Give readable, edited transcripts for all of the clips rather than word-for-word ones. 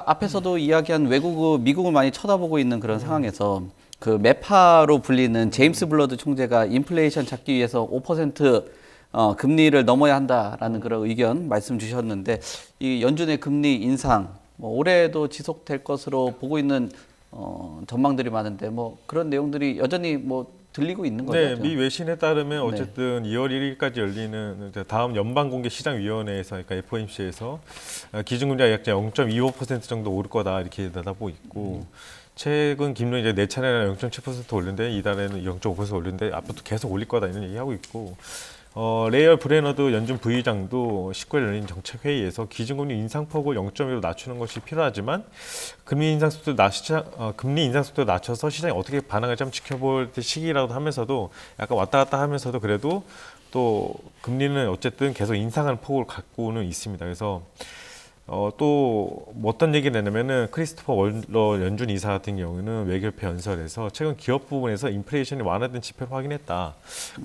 앞에서도 이야기한 미국을 많이 쳐다보고 있는 그런 상황에서 그 매파로 불리는 제임스 블러드 총재가 인플레이션 잡기 위해서 5% 금리를 넘어야 한다라는 그런 의견 말씀 주셨는데 이 연준의 금리 인상 올해도 지속될 것으로 보고 있는 전망들이 많은데 뭐 그런 내용들이 여전히 뭐 들리고 있는 거죠. 네, 미 외신에 따르면 어쨌든 2월 1일까지 열리는 다음 연방공개시장위원회에서 그러니까 FOMC에서 기준금리가 약 0.25% 정도 오를 거다 이렇게 내다보고 있고 최근 김론이 이제 네 차례나 0.7% 올린데 이달에는 0.5% 올린데 앞으로도 계속 올릴 거다 이런 얘기하고 있고 레이얼 브레너도 연준 부의장도 19일 열린 정책회의에서 기준금리 인상폭을 0.1로 낮추는 것이 필요하지만 금리 인상 속도를 낮춰서 시장이 어떻게 반응할지 한번 지켜볼 시기라도 하면서도 약간 왔다 갔다 하면서도 그래도 또 금리는 어쨌든 계속 인상하는 폭을 갖고는 있습니다. 그래서 또 어떤 얘기를 내냐면은 크리스토퍼 월러 연준 이사 같은 경우는 외교협회 연설에서 최근 기업 부분에서 인플레이션이 완화된 지표를 확인했다.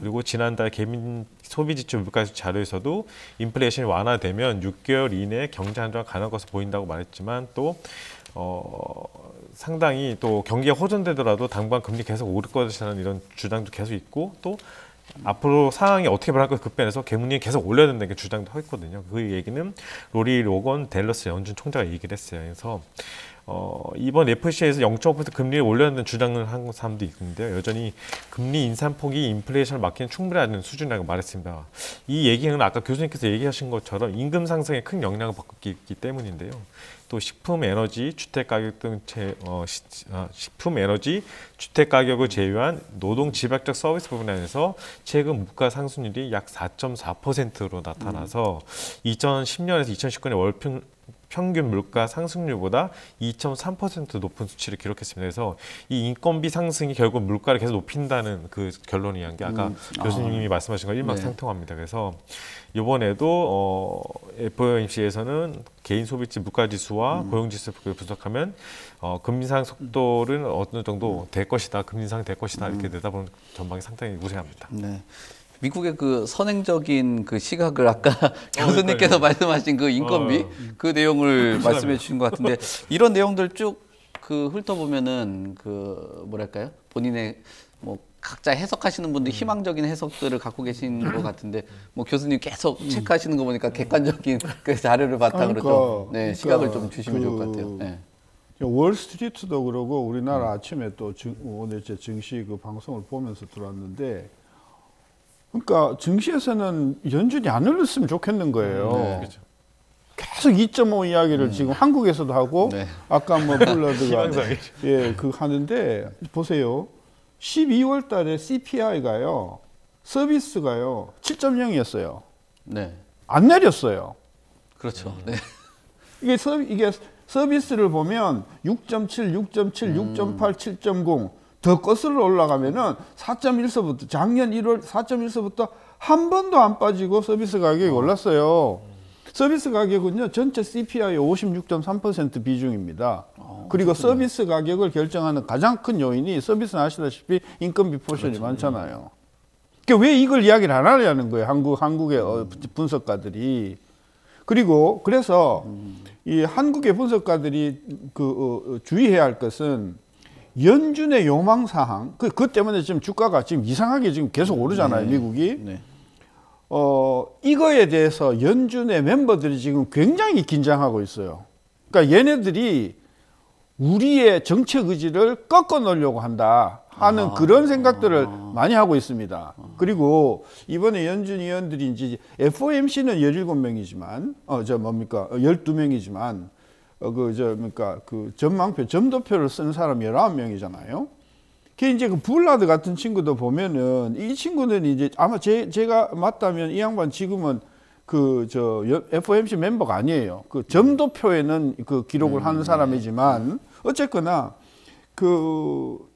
그리고 지난달 개민 소비지출 물가 자료에서도 인플레이션이 완화되면 6개월 이내에 경제 안정화 가능한 것으로 보인다고 말했지만 또 상당히 또 경기가 호전되더라도 당분간 금리 계속 오를 것이라는 이런 주장도 계속 있고 또 앞으로 상황이 어떻게 변할 것 급변해서 금리 계속 올려야 된다는 주장도 하고 있거든요. 그 얘기는 로리 로건 델러스 연준 총재가 얘기를 했어요. 그래서 이번 FOMC에서 0.5% 금리를 올려야 된다는 주장을 한 사람도 있는데요. 여전히 금리 인상폭이 인플레이션을 막기는 충분하다는 수준이라고 말했습니다. 이 얘기는 아까 교수님께서 얘기하신 것처럼 임금 상승에 큰 영향을 받고 있기 때문인데요. 또 식품, 에너지, 주택 가격 등 식품, 에너지, 주택 가격을 제외한 노동 집약적 서비스 부분에서 최근 물가 상승률이 약 4.4%로 나타나서 2010년에서 2019년에 월 평균 물가 상승률보다 2.3% 높은 수치를 기록했습니다. 그래서 이 인건비 상승이 결국 물가를 계속 높인다는 그 결론이란 게 아까 교수님이 말씀하신 거 일맥상통합니다. 그래서 이번에도 FOMC에서는 개인 소비지 물가지수와 고용지수를 분석하면 금리 인상 속도는 어느 정도 될 것이다, 금리 인상 될 것이다 이렇게 내다보는 전망이 상당히 우세합니다. 네. 미국의 그 선행적인 그 시각을 아까 교수님께서 말씀하신 그 인건비 그 내용을 말씀해 주신 것 같은데 이런 내용들 쭉 그 훑어보면은 그 뭐랄까요? 본인의 뭐 각자 해석하시는 분들 희망적인 해석들을 갖고 계신 것 같은데 뭐 교수님 계속 체크하시는 거 보니까 객관적인 그 자료를 바탕으로 좀 시각을 좀 주시면 좋을 것 같아요. 네. 월스트리트도 그러고 우리나라 아침에 또 오늘 제 증시 그 방송을 보면서 들어왔는데 그러니까 증시에서는 연준이 안 올렸으면 좋겠는 거예요. 그렇죠. 계속 2.5 이야기를 지금 한국에서도 하고 아까 뭐 블러드가 그 하는데 보세요. 12월 달에 CPI가요. 서비스가요. 7.0이었어요. 네. 안 내렸어요. 그렇죠. 네. 이게 서비스를 보면 6.7, 6.7, 6.8, 7.0 더 거슬러 올라가면은 4.1서부터 작년 1월 4.1서부터 한 번도 안 빠지고 서비스 가격이 올랐어요. 서비스 가격은요 전체 CPI의 56.3% 비중입니다. 그리고 서비스 가격을 결정하는 가장 큰 요인이 서비스는 아시다시피 인건비 포션이 많잖아요. 그러니까 왜 이걸 이야기를 안 하려는 거예요, 한국의 분석가들이. 그리고 그래서 이 한국의 분석가들이 주의해야 할 것은 연준의 요망사항, 그것 때문에 지금 주가가 지금 이상하게 지금 계속 오르잖아요, 미국이. 이거에 대해서 연준의 멤버들이 지금 굉장히 긴장하고 있어요. 그러니까 얘네들이 우리의 정책 의지를 꺾어 놓으려고 한다 하는 그런 생각들을 많이 하고 있습니다. 그리고 이번에 연준 위원들이 이제 FOMC는 17명이지만, 12명이지만, 그 전망표, 점도표를 쓴 사람 19명이잖아요. 그 이제 그 블라드 같은 친구도 보면은 이 친구는 이제 아마 제가 맞다면 이 양반 지금은 FOMC 멤버가 아니에요. 그 점도표에는 그 기록을 하는 사람이지만 어쨌거나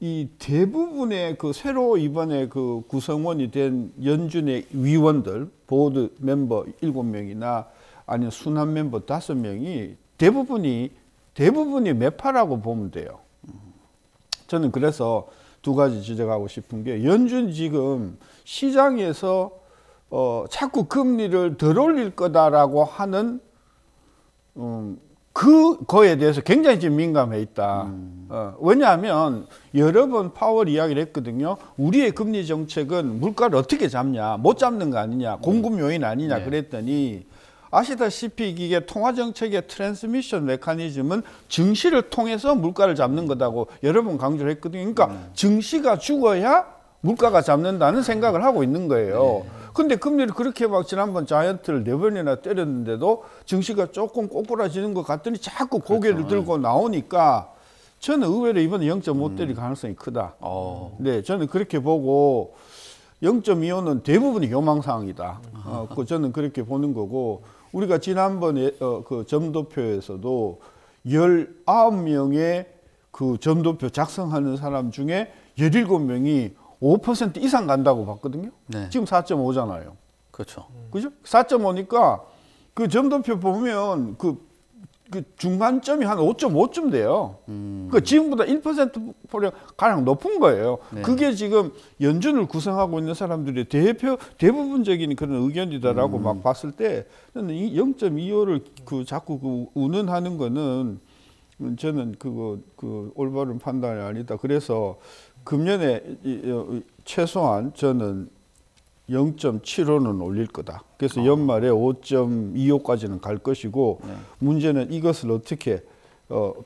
이 대부분의 새로 이번에 구성원이 된 연준의 위원들, 보드 멤버 7명이나 아니면 순환 멤버 5명이 대부분이 매파라고 보면 돼요. 저는 그래서 두 가지 지적하고 싶은 게 연준 지금 시장에서 자꾸 금리를 덜 올릴 거다라고 하는 그거에 대해서 굉장히 지금 민감해 있다. 왜냐하면 여러 번 파월 이야기를 했거든요. 우리의 금리 정책은 물가를 어떻게 잡냐, 못 잡는 거 아니냐, 공급 요인 아니냐 네. 그랬더니 아시다시피 이게 통화 정책의 트랜스미션 메커니즘은 증시를 통해서 물가를 잡는 거다고 여러 번 강조를 했거든요. 그러니까 증시가 죽어야 물가가 잡는다는 생각을 하고 있는 거예요. 근데 금리를 그렇게 막 지난번 자이언트를 4번이나 때렸는데도 증시가 조금 꼬꾸라지는 것 같더니 자꾸 고개를 들고 나오니까 저는 의외로 이번에 0.5 때릴 가능성이 크다. 네, 저는 그렇게 보고 0.25는 대부분이 교망사항이다. 저는 그렇게 보는 거고, 우리가 지난번에 그 점도표에서도 19명의 그 점도표 작성하는 사람 중에 17명이 5% 이상 간다고 봤거든요. 네. 지금 4.5잖아요. 그렇죠. 그죠? 4.5니까 그 점도표 보면 그 중간점이 한 5.5쯤 돼요. 그러니까 지금보다 1%포인트 가장 높은 거예요. 네. 그게 지금 연준을 구성하고 있는 사람들의 대부분적인 그런 의견이다라고 막 봤을 때 저는 이 0.25를 그 자꾸 그 운운하는 거는 저는 그 올바른 판단이 아니다. 그래서 금년에 최소한 저는 0.75는 올릴 거다. 그래서 연말에 5.25까지는 갈 것이고, 문제는 이것을 어떻게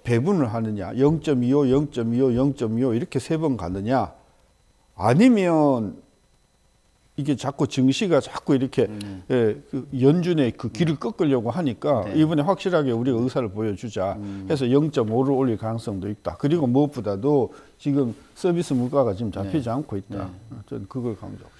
배분을 하느냐. 0.25, 0.25, 0.25 이렇게 3번 가느냐. 아니면 이게 자꾸 증시가 자꾸 이렇게 그 연준의 그 길을 꺾으려고 하니까 이번에 확실하게 우리가 의사를 보여주자 해서 0.5를 올릴 가능성도 있다. 그리고 무엇보다도 지금 서비스 물가가 지금 잡히지 않고 있다. 저는 그걸 강조합니다.